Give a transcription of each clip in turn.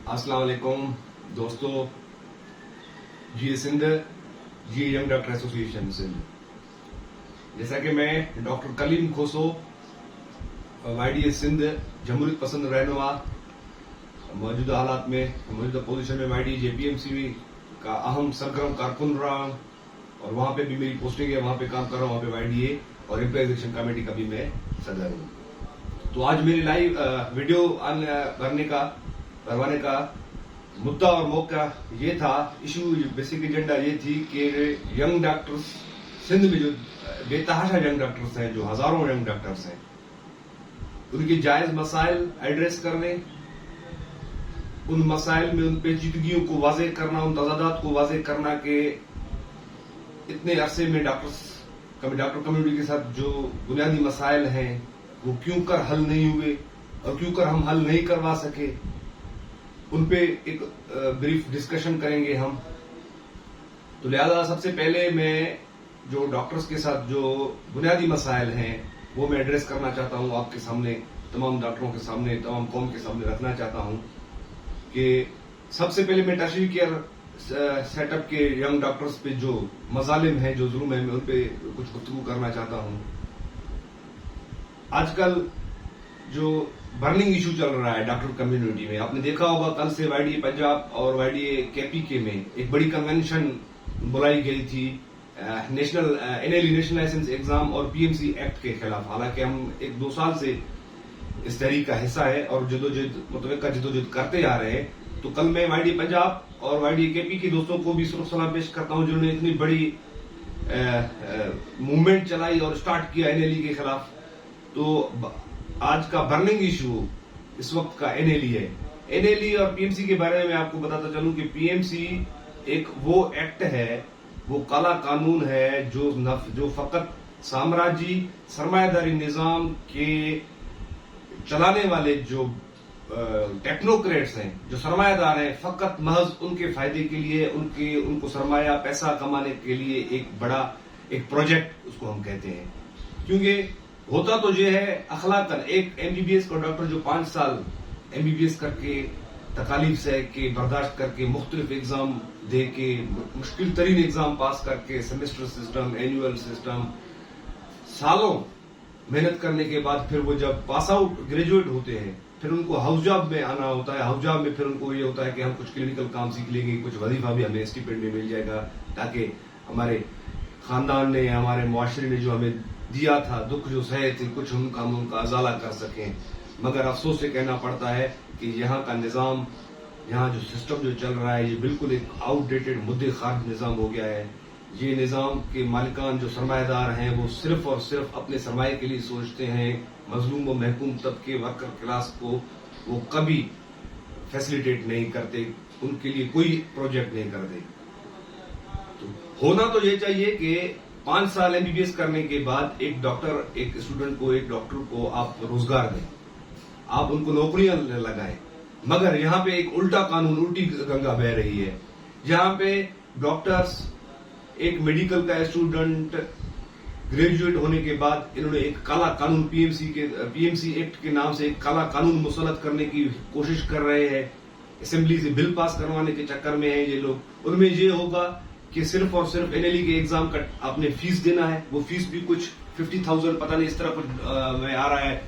अस्सलाम वालेकुम दोस्तों, जी सिंध, जी यंग डॉक्टर एसोसिएशन सिंध। जैसा कि मैं डॉक्टर कलीम खोसो, YDA सिंध जमहूरियत पसंद रहनुमा, मौजूदा हालात में मौजूदा पोजीशन में YDA JPMC का अहम सरगर्म कारकुन रहा हूं और वहां पे भी मेरी पोस्टिंग है, वहां पे काम कर रहा हूं। वहां पे YDA और एम्प्लॉइज एक्शन कमेटी का भी मैं सदर हूं। तो आज मेरी लाइव वीडियो करवाने का मुद्दा और मौका ये था, इशू बेसिक एजेंडा ये थी कि यंग डॉक्टर्स सिंध में जो बेतहाशा यंग डॉक्टर्स हैं, जो हजारों यंग डॉक्टर्स हैं, उनके जायज मसाइल एड्रेस करने, उन मसाइल में उन पेचीदगियों को वाज़ेह करना, उन तजादात को वाज़ेह करना कि इतने अरसे में डॉक्टर कम्युनिटी के साथ जो बुनियादी मसाइल हैं वो क्यों कर हल नहीं हुए और क्यों कर हम हल नहीं करवा सके, उन पे एक ब्रीफ डिस्कशन करेंगे हम। तो लिहाजा सबसे पहले मैं जो डॉक्टर्स के साथ जो बुनियादी मसाइल हैं वो मैं एड्रेस करना चाहता हूं, आपके सामने, तमाम डॉक्टरों के सामने, तमाम कौम के सामने रखना चाहता हूं कि सबसे पहले मैं टर्शियरी केयर सेटअप के यंग डॉक्टर्स पे जो मजालिम हैं, जो जुल्म है, मैं उन पे कुछ गुफ्तगू करना चाहता हूं। आजकल जो बर्निंग इशू चल रहा है डॉक्टर कम्युनिटी में, आपने देखा होगा कल से YDA पंजाब और YDA KPK में एक बड़ी कन्वेंशन बुलाई गई थी national NLE national license exam और PMC एक्ट के खिलाफ। हालांकि हम 1-2 साल से इस तहरीक का हिस्सा है और जदोजहद करते आ रहे हैं। तो कल मैं YDA पंजाब और YDA KPK के दोस्तों को भी सलाम पेश करता हूं जिन्होंने इतनी बड़ी मूवमेंट चलाई और स्टार्ट किया NLE के खिलाफ। तो आज का बर्निंग इशू इस वक्त का NLE है। NLE और PMC के बारे में मैं आपको बताता चलूं कि PMC एक वो एक्ट है, वो काला कानून है जो फकत साम्राज्य सरमायादारी निजाम के चलाने वाले जो टेक्नोक्रेट्स हैं, जो सरमायादार हैं, फकत महज उनके फायदे के लिए, उनको सरमाया पैसा कमाने के लिए एक बड़ा एक प्रोजेक्ट उसको हम कहते हैं। क्योंकि होता तो ये है अखलाकन एक MBBS का डॉक्टर जो 5 साल MBBS करके तकालीफ सह के बर्दाश्त करके मुख्तलिफ एग्जाम दे के मुश्किल तरीन एग्जाम पास करके सेमेस्टर सिस्टम, एनुअल सिस्टम, सालों मेहनत करने के बाद फिर वो जब पास आउट ग्रेजुएट होते हैं फिर उनको हाउस जॉब में आना होता है। हाउस जॉब में फिर उनको ये होता है कि हम कुछ क्लिनिकल काम सीख लेंगे, कुछ वजीफा भी हमें स्टिपेंड में मिल जाएगा ताकि हमारे खानदान ने, हमारे मुआशरे ने जो हमें दिया था, दुख जो सहे थे, कुछ हम कामों का अजाला कर सकें। मगर अफसोस से कहना पड़ता है कि यहाँ का निज़ाम, यहाँ जो सिस्टम जो चल रहा है, ये बिल्कुल एक आउटडेटेड मुद्दे खारिज निज़ाम हो गया है। ये निज़ाम के मालिकान जो सरमायादार हैं वो सिर्फ और सिर्फ अपने सरमाए के लिए सोचते हैं। मजलूम व महकूम तबके, वर्कर क्लास को वो कभी फैसिलिटेट नहीं करते, उनके लिए कोई प्रोजेक्ट नहीं करते। तो होना तो ये चाहिए कि 5 साल MBBS करने के बाद एक डॉक्टर, एक स्टूडेंट को, एक डॉक्टर को आप रोजगार दें, आप उनको नौकरियां लगाएं। मगर यहाँ पे एक उल्टा कानून, उल्टी गंगा बह रही है, जहां पे डॉक्टर्स, एक मेडिकल का स्टूडेंट ग्रेजुएट होने के बाद इन्होंने एक काला कानून PMC एक्ट के नाम से एक काला कानून मुसल्लत करने की कोशिश कर रहे हैं। असेंबली से बिल पास करवाने के चक्कर में है ये लोग। उनमें ये होगा कि सिर्फ और सिर्फ NLE के एग्जाम का आपने फीस देना है, वो फीस भी कुछ 50,000 पता नहीं इस तरह कुछ में आ रहा है,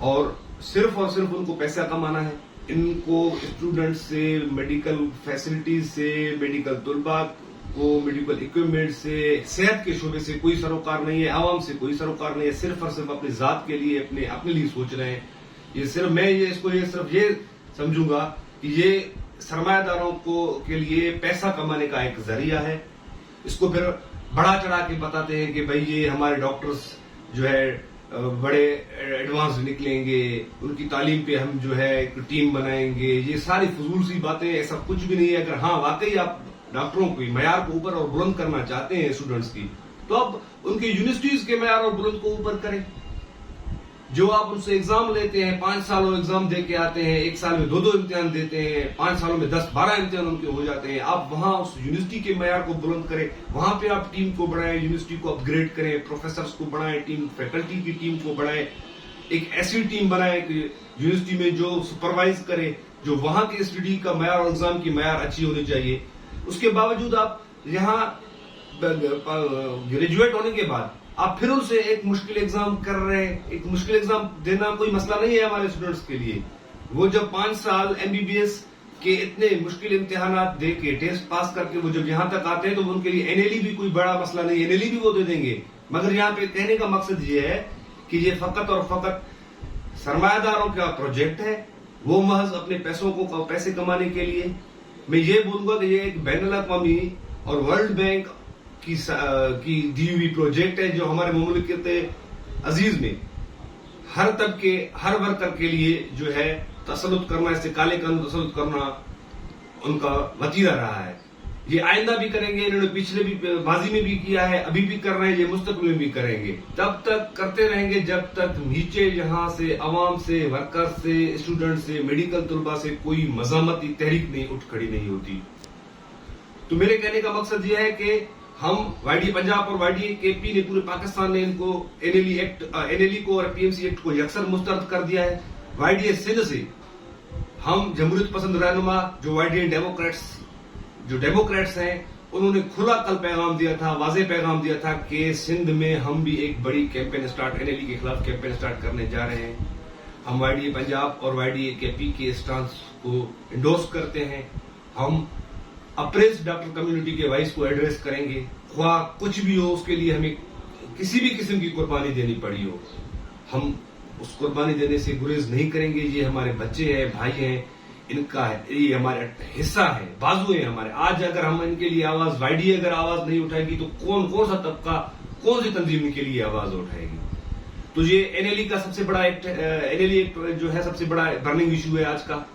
और सिर्फ उनको पैसा कमाना है। इनको स्टूडेंट से, मेडिकल फैसिलिटीज से, मेडिकल तलबा को मेडिकल इक्विपमेंट से, सेहत के शोबे से कोई सरोकार नहीं है, आवाम से कोई सरोकार नहीं है। सिर्फ और सिर्फ अपनी जात के लिए, अपने लिए सोच रहे हैं। ये सिर्फ मैं सिर्फ ये समझूंगा कि ये सरमायादारों के लिए पैसा कमाने का एक जरिया है। इसको फिर बढ़ा चढ़ा के बताते हैं कि भाई ये हमारे डॉक्टर्स जो है बड़े एडवांस निकलेंगे, उनकी तालीम पे हम जो है एक टीम बनाएंगे। ये सारी फजूल सी बातें, ऐसा कुछ भी नहीं है। अगर हाँ वाकई आप डॉक्टरों की मयार को ऊपर और बुलंद करना चाहते हैं स्टूडेंट्स की, तो आप उनकी यूनिवर्सिटीज के मयार और बुलंद को ऊपर करें। जो आप उनसे एग्जाम लेते हैं, 5 सालों एग्जाम दे के आते हैं, 1 साल में 2-2 इम्तिहान देते हैं, 5 सालों में 10-12 इम्तिहान उनके हो जाते हैं। आप वहां उस यूनिवर्सिटी के मयार को बुलंद करें, वहां पे आप टीम को बढ़ाएं, यूनिवर्सिटी को अपग्रेड करें, प्रोफेसर्स को बढ़ाएं, फैकल्टी की टीम को बढ़ाएं, एक ऐसी टीम बनाएं कि यूनिवर्सिटी में जो सुपरवाइज करे, जो वहां की स्टडी का मैार और एग्जाम की मैार अच्छी होनी चाहिए। उसके बावजूद आप यहाँ ग्रेजुएट होने के बाद आप फिर उनसे एक मुश्किल एग्जाम कर रहे हैं। एक मुश्किल एग्जाम देना कोई मसला नहीं है हमारे स्टूडेंट्स के लिए। वो जब 5 साल MBBS के इतने मुश्किल इम्तिहानात दे के टेस्ट पास करके वो जब यहाँ तक आते हैं तो उनके लिए NLE भी कोई बड़ा मसला नहीं, NLE भी वो दे देंगे। मगर यहाँ पे कहने का मकसद ये है कि ये फकत और फकत सरमायादारों का प्रोजेक्ट है, वो महज अपने पैसे कमाने के लिए। मैं ये बोलूंगा कि ये एक बैनुल अक़वामी और वर्ल्ड बैंक की दी हुई प्रोजेक्ट है, जो हमारे मुमलिकत अजीज में हर तबके हर वर्कर के लिए जो है तसल्लुत करना, इससे काले कानून तसल्लुत करना उनका वतीरा रहा है। ये आइंदा भी करेंगे, इन्होंने पिछले भी माजी में भी किया है, अभी भी कर रहे हैं, ये मुस्तकबिल में भी करेंगे। तब तक करते रहेंगे जब तक नीचे यहाँ से अवाम से, वर्कर से, स्टूडेंट से, मेडिकल तलबा से कोई मज़ामती तहरीक नहीं उठ खड़ी नहीं होती। तो मेरे कहने का मकसद यह है कि हम YDA पंजाब और YDA KP ने पूरे पाकिस्तान ने इनको NLE को और PMC एक्ट को यकसर मुस्तरद कर दिया है। YDA सिंध से हम जमहूरियत पसंद रहनुमा जो YDA डेमोक्रेट्स हैं, उन्होंने खुला कल पैगाम दिया था, वाज़ेह पैगाम दिया था कि सिंध में हम भी एक बड़ी कैंपेन NLE के खिलाफ कैंपेन स्टार्ट करने जा रहे हैं। हम YDA पंजाब और YDA KP के स्टांस को इंडोर्स करते हैं। हम अप्रेस डॉक्टर कम्युनिटी के वॉइस को एड्रेस करेंगे, ख्वाह कुछ भी हो उसके लिए हमें किसी भी किस्म की कुर्बानी देनी पड़ी हो, हम उस कुर्बानी देने से गुरेज नहीं करेंगे। ये हमारे बच्चे हैं, भाई हैं, इनका है, ये हमारे हिस्सा है, बाजू है हमारे। आज अगर हम इनके लिए आवाज YDA अगर आवाज नहीं उठाएगी तो कौन सा तबका, कौन सी तंजीम इनके लिए आवाज उठाएगी। तो ये NLE का सबसे बड़ा एक्ट, NLE एक्ट जो है सबसे बड़ा बर्निंग इशू है आज का।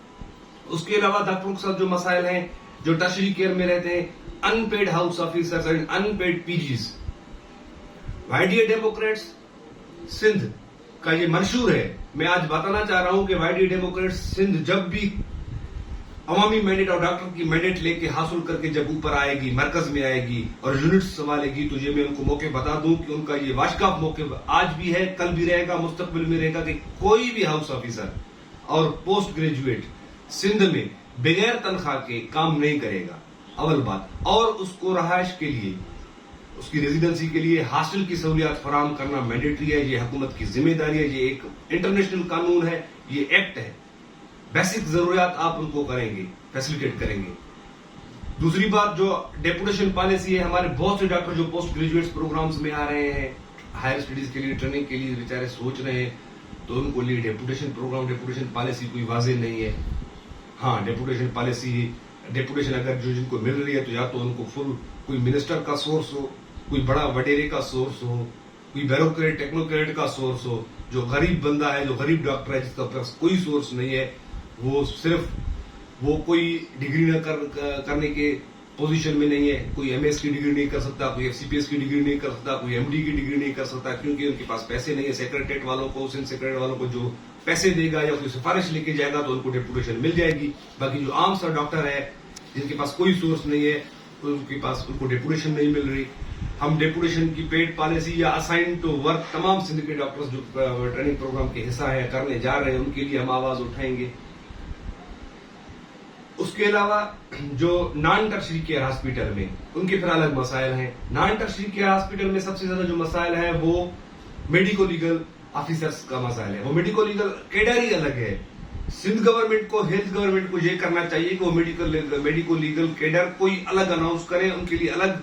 उसके अलावा डॉक्टरों के साथ जो मसाइल हैं, जो टर्शरी केयर में रहते हैं, unpaid house officers and unpaid PGs। YDA democrats Sindh का ये मंशूर है। मैं आज बताना चाह रहा हूं कि YDA डेमोक्रेट्स सिंध जब भी अवामी मैंडेट और डॉक्टर की मैंडेट लेके हासिल करके जब ऊपर आएगी, मरकज में आएगी और यूनिट्स संभालेगी, तो ये मैं उनको मौके बता दूं कि उनका ये वाशकाफ मौके आज भी है, कल भी रहेगा, मुस्तकबिल में रहेगा कि कोई भी हाउस ऑफिसर और पोस्ट ग्रेजुएट सिंध में बगैर तनख्वाह के काम नहीं करेगा, अव्वल बात। और उसको रहायश के लिए, उसकी रेजिडेंसी के लिए हॉस्टल की सहूलियात फराहम करना मैंडेटरी है। ये हुकूमत की जिम्मेदारी है, ये एक इंटरनेशनल कानून है, ये एक्ट है। बेसिक जरूरियात आप उनको करेंगे, फैसिलिटेट करेंगे। दूसरी बात, जो डेपुटेशन पॉलिसी है, हमारे बहुत से डॉक्टर जो पोस्ट ग्रेजुएट प्रोग्राम्स में आ रहे हैं, हायर स्टडीज के लिए, ट्रेनिंग के लिए बेचारे सोच रहे हैं, तो उनको लिए डेपुटेशन प्रोग्राम, डेपुटेशन पॉलिसी कोई वाज़ेह नहीं है। हाँ, डेपुटेशन पॉलिसी, डेपुटेशन अगर जो जिनको मिल रही है तो या तो उनको फुल कोई मिनिस्टर का सोर्स हो, कोई बड़ा वडेरे का सोर्स हो, कोई ब्यूरोक्रेट टेक्नोक्रेट का सोर्स हो। जो गरीब बंदा है, जो गरीब डॉक्टर है, जिसका पास कोई सोर्स नहीं है, वो सिर्फ वो कोई डिग्री न करने के पोजीशन में नहीं है, कोई MS की डिग्री नहीं कर सकता, कोई FCPS की डिग्री नहीं कर सकता, कोई MD की डिग्री नहीं कर सकता, क्योंकि उनके पास पैसे नहीं है। सेक्रेटरीट वालों को, सेक्रेटरी वालों को जो पैसे देगा या कोई सिफारिश लेके जाएगा तो उनको डेपुटेशन मिल जाएगी। बाकी जो आम सा डॉक्टर है जिनके पास कोई सोर्स नहीं है, तो उनके पास उनको डेपुटेशन नहीं मिल रही। हम डेपुटेशन की पेड पॉलिसी या असाइन टू वर्क तमाम सिंध के डॉक्टर्स जो ट्रेनिंग प्रोग्राम के हिस्सा है, करने जा रहे हैं, उनके लिए हम आवाज उठाएंगे। उसके अलावा जो नॉन टर्शरी केयर हॉस्पिटल में, उनके फिर अलग मसाइल हैं। नॉन टर्शरी केयर हॉस्पिटल में सबसे ज्यादा जो मसाइल है वो मेडिको लीगल ऑफिसर्स का मसाइल है। वो मेडिको लीगल कैडर ही अलग है। सिंध गवर्नमेंट को, हेल्थ गवर्नमेंट को ये करना चाहिए कि वो मेडिको लीगल कैडर कोई अलग अनाउंस करे, उनके लिए अलग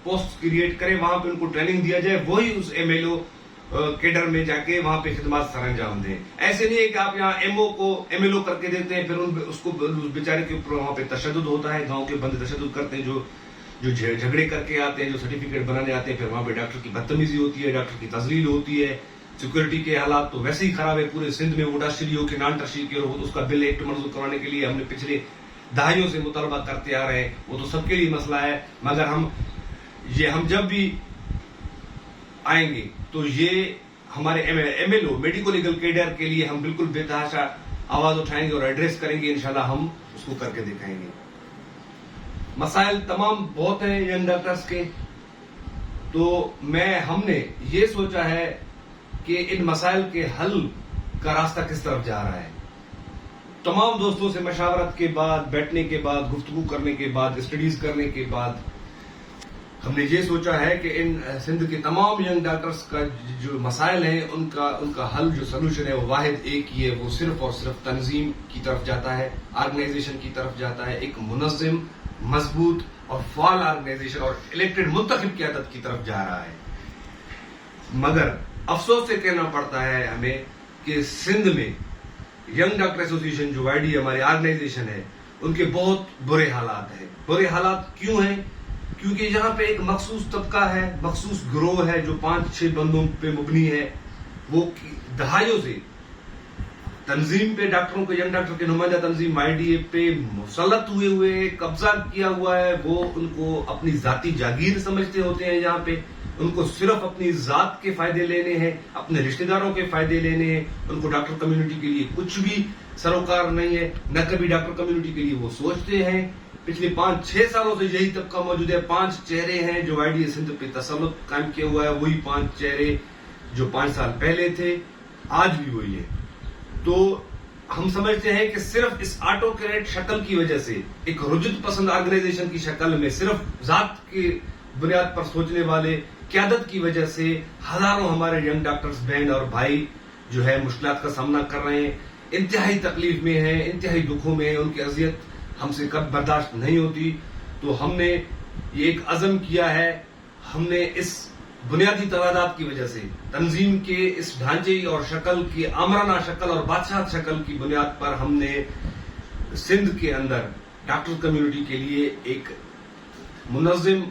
पोस्ट क्रिएट करे, वहां पे उनको ट्रेनिंग दिया जाए, वही उस MLO कैडर में जाके वहां पे खिदमत सरंजाम दें। ऐसे नहीं है कि आप यहाँ MO को MLO करके देते हैं, फिर उसको उस बेचारे के ऊपर वहां पे तशद्दुद होता है, गांव के बंदे तशद्दुद करते हैं, जो झगड़े करके आते हैं, जो सर्टिफिकेट बनाने आते हैं, फिर वहां पे डॉक्टर की बदतमीजी होती है, डॉक्टर की तजलील होती है। सिक्योरिटी के हालात तो वैसे ही खराब है पूरे सिंध में। वो टर्शरी हो कि नॉन टर्शरी केयर हो, तो उसका बिल एक्ट मंजूर करवाने के लिए हमने पिछले दहाइयों से मुतालबा करते आ रहे हैं, वो तो सबके लिए मसला है। मगर हम जब भी आएंगे तो ये हमारे MLO मेडिको लीगल कैडर के लिए हम बिल्कुल बेतहाशा आवाज उठाएंगे और एड्रेस करेंगे। इंशाल्लाह हम उसको करके दिखाएंगे। मसाइल तमाम बहुत हैं यंग डॉक्टर्स के, तो हमने ये सोचा है कि इन मसाइल के हल का रास्ता किस तरफ जा रहा है। तमाम दोस्तों से मशावरत के बाद, बैठने के बाद, गुफ्तगू करने के बाद, स्टडीज करने के बाद हमने ये सोचा है कि इन सिंध के तमाम यंग डॉक्टर्स का जो मसाइल हैं उनका हल, जो सोल्यूशन है वो वाहिद एक ही है, वो सिर्फ और सिर्फ तंजीम की तरफ जाता है, ऑर्गेनाइजेशन की तरफ जाता है, एक मुनज़्ज़म, मजबूत और फाल ऑर्गेनाइजेशन और इलेक्टेड मुंतखब क़यादत की तरफ जा रहा है। मगर अफसोस से कहना पड़ता है हमें कि सिंध में यंग डॉक्टर एसोसिएशन जो YD हमारी ऑर्गेनाइजेशन है, उनके बहुत बुरे हालात हैं। बुरे हालात क्यों हैं? क्योंकि यहाँ पे एक मखसूस तबका है, मखसूस गिरोह है जो 5-6 बंदों पे मुबनी है। वो दहाइयों से तंजीम पे, डॉक्टरों को, यंग डॉक्टर के नुमाइंदा तंजीम YDA पे मुसल्लत हुए, कब्जा किया हुआ है। वो उनको अपनी जाती जागीर समझते होते हैं। यहाँ पे उनको सिर्फ अपनी जात के फायदे लेने हैं, अपने रिश्तेदारों के फायदे लेने हैं। उनको डॉक्टर कम्युनिटी के लिए कुछ भी सरोकार नहीं है, न कभी डॉक्टर कम्युनिटी के लिए वो सोचते हैं। पिछले 5-6 सालों से यही तबका मौजूद है। 5 चेहरे हैं जो YDA सिंध पे तसल्लुत कायम किया हुआ है, वही 5 चेहरे जो 5 साल पहले थे, आज भी वही है। तो हम समझते हैं कि सिर्फ इस ऑटोक्रेट शक्ल की वजह से, एक रुजत पसंद ऑर्गेनाइजेशन की शक्ल में, सिर्फ जात की बुनियाद पर सोचने वाले क़यादत की वजह से हजारों हमारे यंग डॉक्टर्स बहन और भाई जो है मुश्किलात का सामना कर रहे हैं, इंतहाई तकलीफ में हैं, इंतहाई दुखों में हैं। उनकी अजियत हमसे कब बर्दाश्त नहीं होती। तो हमने ये एक अज़म किया है, हमने इस बुनियादी तवादात की वजह से, तंजीम के इस ढांचे और शक्ल की, आमराना शक्ल और बादशाह शक्ल की बुनियाद पर हमने सिंध के अंदर डॉक्टर कम्युनिटी के लिए एक मुनज़्ज़म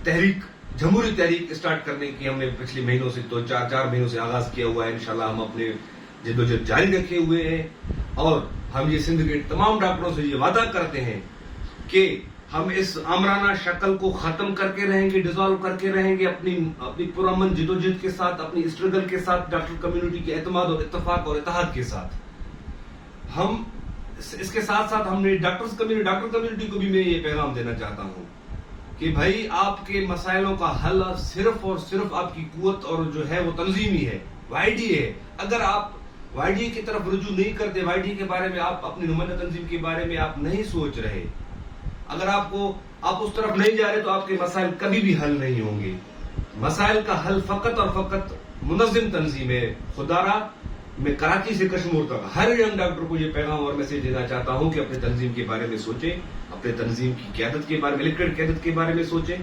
तहरीक, जमहूरी तहरीक स्टार्ट करने की हमने पिछले महीनों से, तो 4 महीनों से आगाज किया हुआ है। इंशाल्लाह हम अपने जद्दोजहद जारी रखे हुए हैं और हम ये सिंध के तमाम डॉक्टरों से ये वादा करते हैं कि हम इस आमराना शक्ल को खत्म करके रहेंगे, डिसॉल्व करके रहेंगे, अपनी पुरअमन जद्दोजहद के साथ, अपनी स्ट्रगल के साथ, डॉक्टर कम्युनिटी के एतमाद और इत्तफाक और इत्तेहाद के साथ। हम इसके साथ साथ हमने डॉक्टर कम्युनिटी को भी मैं ये पैगाम देना चाहता हूं कि भाई आपके मसाइलों का हल सिर्फ और सिर्फ आपकी कुव्वत और जो है वो तंजीम ही है, YDA है। अगर आप YDA की तरफ रुजू नहीं करते, YDA के बारे में, आप अपनी नुमाइंदा तंजीम के बारे में आप नहीं सोच रहे, अगर आप उस तरफ नहीं जा रहे, तो आपके मसाइल कभी भी हल नहीं होंगे। मसाइल का हल फकत और फकत मुनज़्ज़म तंजीम है। खुदारा मैं कराची से कश्मीर तक हर यंग डॉक्टर को ये पैगाम और मैसेज देना चाहता हूं कि अपने तंजीम के बारे में सोचें, अपने तंजीम की क़यादत के बारे में, इलेक्टेड क़यादत के बारे में सोचें।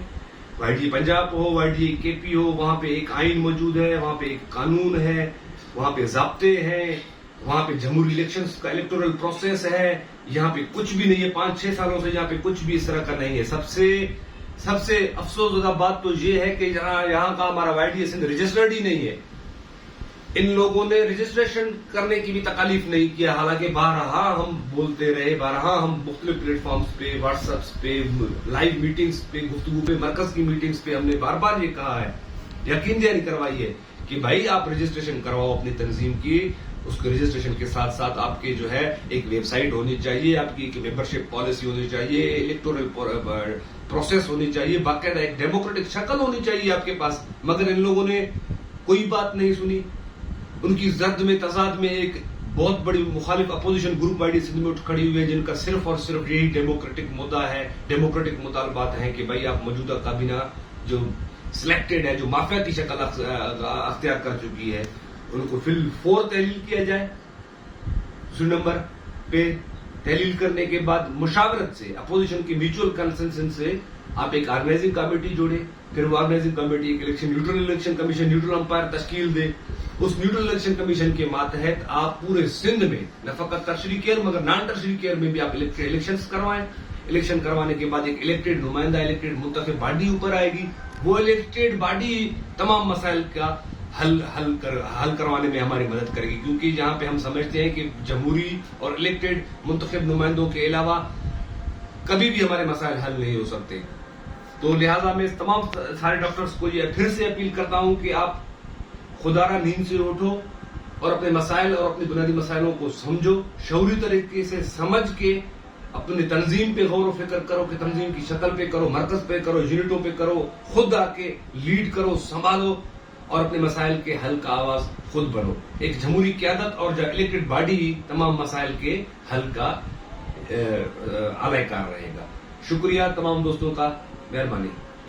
YDA पंजाब हो, YDA KP हो, वहां पे एक आइन मौजूद है, वहां पे एक कानून है, वहां पे ज़ाब्ते हैं, वहां पे जमहूरी इलेक्शंस का इलेक्टोरल प्रोसेस है। यहाँ पे कुछ भी नहीं है, 5-6 सालों से यहाँ पे कुछ भी इस तरह का नहीं है। सबसे अफसोसदा बात तो ये है कि यहाँ का हमारा YDA सिंध रजिस्टर्ड ही नहीं है। इन लोगों ने रजिस्ट्रेशन करने की भी तकालीफ नहीं किया, हालांकि बारहा हम बोलते रहे, बारहा हम मुख्तलिफ प्लेटफॉर्म्स पे, व्हाट्सएप्स पे, लाइव मीटिंग्स पे, गुफ्तगू पे, मरकज की मीटिंग्स पे हमने बार बार ये कहा है, यकीन दहानी करवाई है कि भाई आप रजिस्ट्रेशन करवाओ अपनी तंजीम की। उसके रजिस्ट्रेशन के साथ साथ आपके जो है एक वेबसाइट होनी चाहिए, आपकी एक मेंबरशिप पॉलिसी होनी चाहिए, इलेक्टोरल प्रोसेस होनी चाहिए, बाकायदा एक डेमोक्रेटिक शक्ल होनी चाहिए आपके पास। मगर इन लोगों ने कोई बात नहीं सुनी। उनकी जद में, तजाद में एक बहुत बड़ी मुखालिफ अपोजिशन ग्रुप YDA सिंध में उठ खड़ी हुई है, जिनका सिर्फ और सिर्फ यही डेमोक्रेटिक मुद्दा है, डेमोक्रेटिक मुतालबात हैं कि भाई आप मौजूदा काबीना जो सिलेक्टेड है, जो माफिया की शक्ल अख्तियार कर चुकी है, उनको फिल 4 तहलील किया जाए। उसी नंबर पे तहलील करने के बाद मुशावरत से, अपोजिशन की म्यूचुअल कंसेंसस से आप एक ऑर्गेनाइजिंग कमेटी जोड़े, फिर वो ऑर्गेनाइजिंग कमेटी एक neutral election commission, neutral umpire तश्कील दे। उस न्यूट्रल इलेक्शन कमीशन के मातहत आप पूरे सिंध में न फकत टर्शरी केयर मगर नॉन टर्शरी केयर में भी आप इलेक्शन करवाएं। इलेक्शन करवाने के बाद एक इलेक्टेड नुमाइंदा, इलेक्टेड मुंतखब बॉडी ऊपर आएगी। वो इलेक्टेड बॉडी तमाम मसाइल का हल करवाने में हमारी मदद करेगी, क्योंकि यहाँ पे हम समझते हैं कि जमहूरी और इलेक्टेड मुंतखब नुमाइंदों के अलावा कभी भी हमारे मसाइल हल नहीं हो सकते। तो लिहाजा मैं इस तमाम सारे डॉक्टर्स को ये फिर से अपील करता हूं कि आप खुदारा नींद से उठो और अपने मसाइल और अपने बुनियादी मसाइलों को समझो, शऊरी तरीके से समझ के अपनी तंजीम पे गौर फिक्र करो कि तंजीम की शक्ल पे करो, मरकज पे करो, यूनिटों पे करो, खुद आके लीड करो, संभालो اور اپنے مسائل کے حل کا آواز خود بنو. ایک جمہوری قیادت اور جو الیکٹڈ باڈی ہی تمام مسائل کے حل کا اعلی کار رہے گا. شکریہ تمام دوستوں کا، مہربانی.